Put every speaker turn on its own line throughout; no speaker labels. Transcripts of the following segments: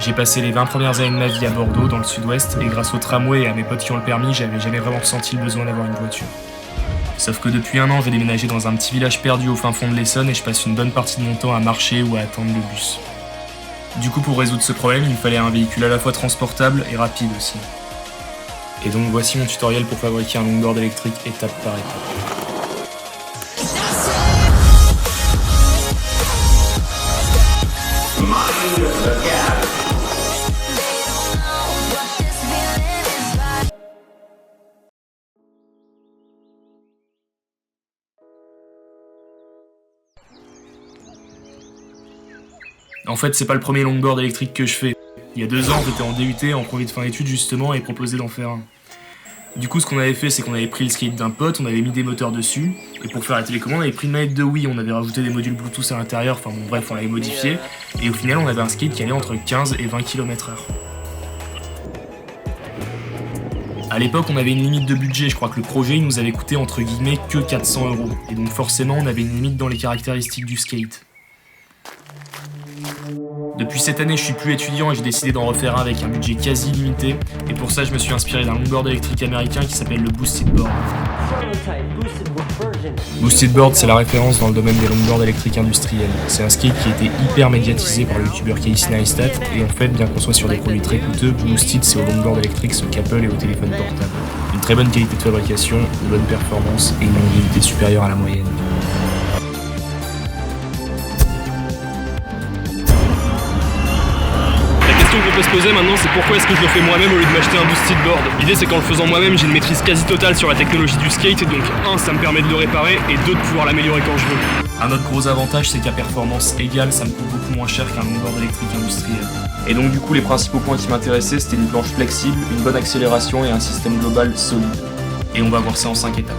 J'ai passé les 20 premières années de ma vie à Bordeaux, dans le sud-ouest, et grâce au tramway et à mes potes qui ont le permis, j'avais jamais vraiment ressenti le besoin d'avoir une voiture. Sauf que depuis un an, j'ai déménagé dans un petit village perdu au fin fond de l'Essonne et je passe une bonne partie de mon temps à marcher ou à attendre le bus. Du coup, pour résoudre ce problème, il me fallait un véhicule à la fois transportable et rapide aussi. Et donc voici mon tutoriel pour fabriquer un longboard électrique étape par étape. En fait, c'est pas le premier longboard électrique que je fais. Il y a 2 ans, j'étais en DUT, en projet de fin d'études justement, et proposé d'en faire un. Du coup, ce qu'on avait fait, c'est qu'on avait pris le skate d'un pote, on avait mis des moteurs dessus, et pour faire la télécommande, on avait pris une manette de Wii, on avait rajouté des modules Bluetooth à l'intérieur, enfin bon bref, on l'avait modifié, et au final, on avait un skate qui allait entre 15 et 20 km/h. À l'époque, on avait une limite de budget, je crois que le projet, il nous avait coûté entre guillemets que 400 €, et donc forcément, on avait une limite dans les caractéristiques du skate. Depuis cette année, je suis plus étudiant et j'ai décidé d'en refaire un avec un budget quasi limité. Et pour ça, je me suis inspiré d'un longboard électrique américain qui s'appelle le Boosted Board. Boosted Board, c'est la référence dans le domaine des longboards électriques industriels. C'est un skate qui a été hyper médiatisé par le youtubeur Casey Neistat. Et en fait, bien qu'on soit sur des produits très coûteux, Boosted, c'est au longboard électrique ce qu'Apple est au téléphone portable. Une très bonne qualité de fabrication, de bonne performance et une longévité supérieure à la moyenne.
Qu'on peut se poser maintenant, c'est pourquoi est-ce que je le fais moi-même au lieu de m'acheter un boosted board. L'idée, c'est qu'en le faisant moi-même, j'ai une maîtrise quasi totale sur la technologie du skate, et donc 1, ça me permet de le réparer, et 2, de pouvoir l'améliorer quand je veux.
Un autre gros avantage, c'est qu'à performance égale, ça me coûte beaucoup moins cher qu'un longboard électrique industriel. Et donc du coup, les principaux points qui m'intéressaient, c'était une planche flexible, une bonne accélération et un système global solide. Et on va voir ça en 5 étapes.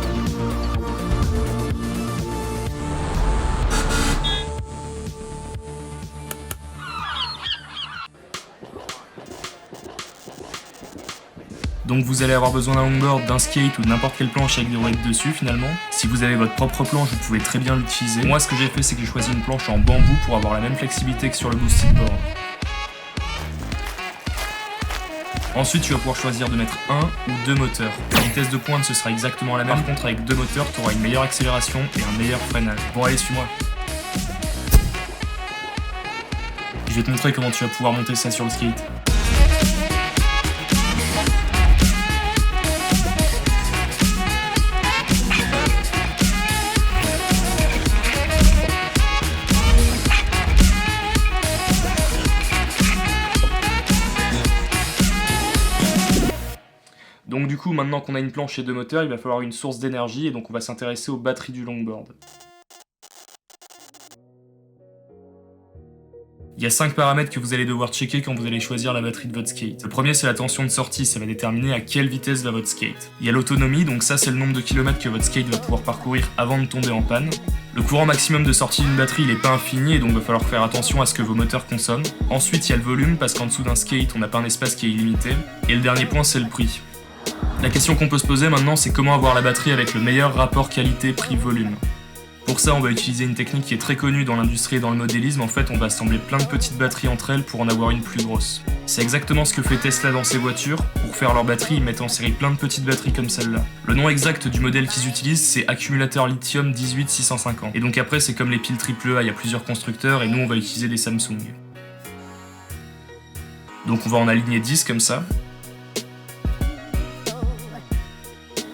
Donc vous allez avoir besoin d'un longboard, d'un skate ou de n'importe quelle planche avec des roulettes dessus finalement. Si vous avez votre propre planche, vous pouvez très bien l'utiliser. Moi, ce que j'ai fait, c'est que j'ai choisi une planche en bambou pour avoir la même flexibilité que sur le Boosted Board. Ensuite, tu vas pouvoir choisir de mettre 1 ou 2 moteurs. La vitesse de pointe, ce sera exactement la même. Par contre, avec 2 moteurs, tu auras une meilleure accélération et un meilleur freinage. Bon, allez, suis-moi. Je vais te montrer comment tu vas pouvoir monter ça sur le skate. Donc du coup, maintenant qu'on a une planche et 2 moteurs, il va falloir une source d'énergie et donc on va s'intéresser aux batteries du longboard. Il y a 5 paramètres que vous allez devoir checker quand vous allez choisir la batterie de votre skate. Le premier, c'est la tension de sortie, ça va déterminer à quelle vitesse va votre skate. Il y a l'autonomie, donc ça c'est le nombre de kilomètres que votre skate va pouvoir parcourir avant de tomber en panne. Le courant maximum de sortie d'une batterie, il n'est pas infini et donc il va falloir faire attention à ce que vos moteurs consomment. Ensuite, il y a le volume, parce qu'en dessous d'un skate, on n'a pas un espace qui est illimité. Et le dernier point, c'est le prix. La question qu'on peut se poser maintenant, c'est comment avoir la batterie avec le meilleur rapport qualité-prix-volume. Pour ça, on va utiliser une technique qui est très connue dans l'industrie et dans le modélisme. En fait, on va assembler plein de petites batteries entre elles pour en avoir une plus grosse. C'est exactement ce que fait Tesla dans ses voitures. Pour faire leur batterie, ils mettent en série plein de petites batteries comme celle-là. Le nom exact du modèle qu'ils utilisent, c'est accumulateur lithium 18650. Et donc après, c'est comme les piles AAA, il y a plusieurs constructeurs et nous, on va utiliser des Samsung. Donc on va en aligner 10 comme ça.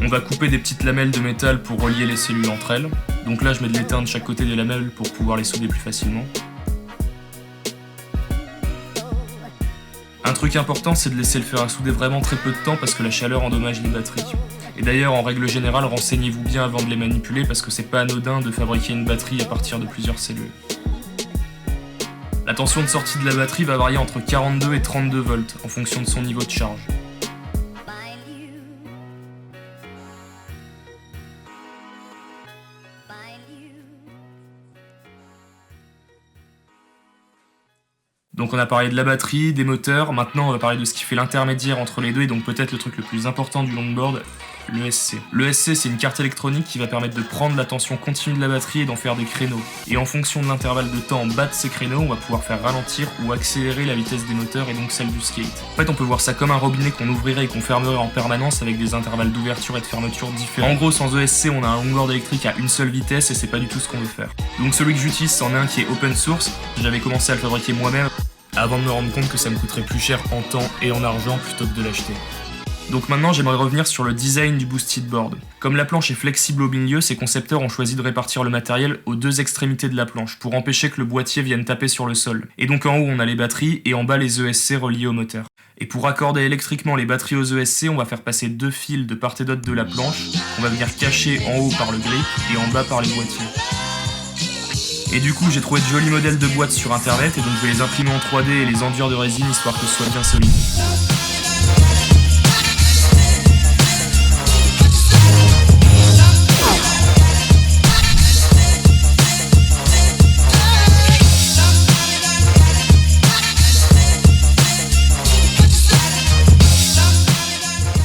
On va couper des petites lamelles de métal pour relier les cellules entre elles. Donc là, je mets de l'étain de chaque côté des lamelles pour pouvoir les souder plus facilement. Un truc important, c'est de laisser le fer à souder vraiment très peu de temps parce que la chaleur endommage les batteries. Et d'ailleurs, en règle générale, renseignez-vous bien avant de les manipuler parce que c'est pas anodin de fabriquer une batterie à partir de plusieurs cellules. La tension de sortie de la batterie va varier entre 42 et 32 volts en fonction de son niveau de charge. Donc on a parlé de la batterie, des moteurs, maintenant on va parler de ce qui fait l'intermédiaire entre les deux et donc peut-être le truc le plus important du longboard, l'ESC. L'ESC, c'est une carte électronique qui va permettre de prendre la tension continue de la batterie et d'en faire des créneaux. Et en fonction de l'intervalle de temps en bas de ces créneaux, on va pouvoir faire ralentir ou accélérer la vitesse des moteurs et donc celle du skate. En fait, on peut voir ça comme un robinet qu'on ouvrirait et qu'on fermerait en permanence avec des intervalles d'ouverture et de fermeture différents. En gros, sans ESC, on a un longboard électrique à une seule vitesse et c'est pas du tout ce qu'on veut faire. Donc celui que j'utilise, c'en est un qui est open source. J'avais commencé à le fabriquer moi-même avant de me rendre compte que ça me coûterait plus cher en temps et en argent plutôt que de l'acheter. Donc maintenant, j'aimerais revenir sur le design du boosted board. Comme la planche est flexible au milieu, ces concepteurs ont choisi de répartir le matériel aux deux extrémités de la planche pour empêcher que le boîtier vienne taper sur le sol. Et donc en haut, on a les batteries et en bas les ESC reliés au moteur. Et pour accorder électriquement les batteries aux ESC, on va faire passer deux fils de part et d'autre de la planche qu'on va venir cacher en haut par le grip et en bas par les boîtiers. Et du coup, j'ai trouvé de jolis modèles de boîtes sur internet et donc je vais les imprimer en 3D et les enduire de résine histoire que ce soit bien solide.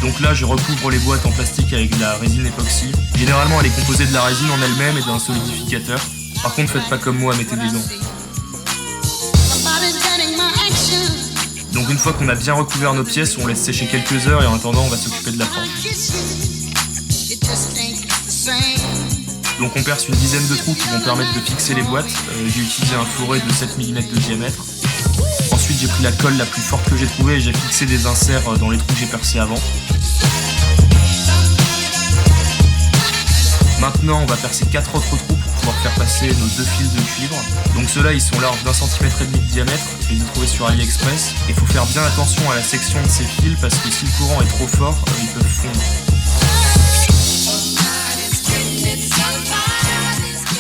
Donc là, je recouvre les boîtes en plastique avec de la résine époxy. Généralement, elle est composée de la résine en elle-même et d'un solidificateur. Par contre, faites pas comme moi, mettez des gants. Donc une fois qu'on a bien recouvert nos pièces, on laisse sécher quelques heures et en attendant, on va s'occuper de la planche. Donc on perce une dizaine de trous qui vont permettre de fixer les boîtes. J'ai utilisé un fourré de 7 mm de diamètre. Ensuite, j'ai pris la colle la plus forte que j'ai trouvée et j'ai fixé des inserts dans les trous que j'ai percés avant. Maintenant, on va percer 4 autres trous pour pouvoir faire passer nos deux fils de cuivre. Donc ceux-là, ils sont larges d'1,5 cm de diamètre. Je les ai trouvés sur AliExpress. Il faut faire bien attention à la section de ces fils parce que si le courant est trop fort, ils peuvent fondre.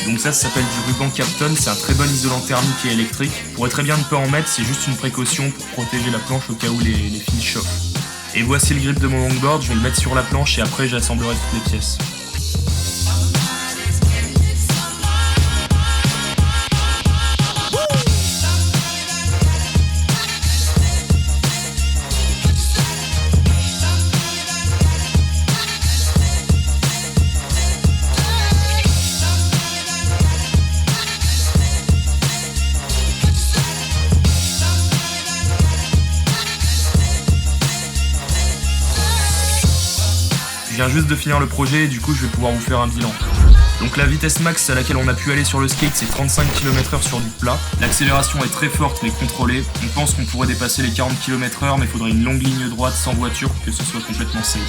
Donc ça s'appelle du ruban Kapton, c'est un très bon isolant thermique et électrique. On pourrait très bien ne pas en mettre, c'est juste une précaution pour protéger la planche au cas où les fils chauffent. Et voici le grip de mon longboard, je vais le mettre sur la planche et après j'assemblerai toutes les pièces. Je viens juste de finir le projet et du coup je vais pouvoir vous faire un bilan. Donc la vitesse max à laquelle on a pu aller sur le skate, c'est 35 km/h sur du plat. L'accélération est très forte mais contrôlée. On pense qu'on pourrait dépasser les 40 km/h mais il faudrait une longue ligne droite sans voiture pour que ce soit complètement safe.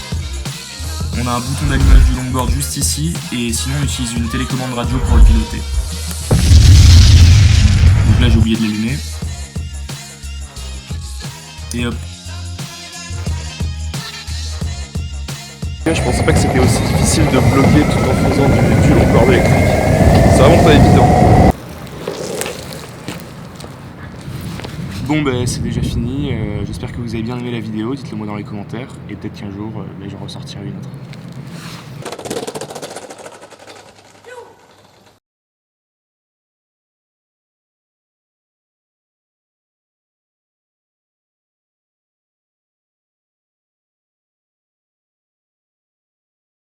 On a un bouton d'allumage du longboard juste ici et sinon on utilise une télécommande radio pour le piloter. Donc là j'ai oublié de l'allumer. Et hop.
Je pensais pas que c'était aussi difficile de bloquer tout en faisant du longboard électrique. C'est vraiment pas évident.
Bon ben c'est déjà fini, j'espère que vous avez bien aimé la vidéo, dites-le moi dans les commentaires et peut-être qu'un jour j'en ressortirai une autre.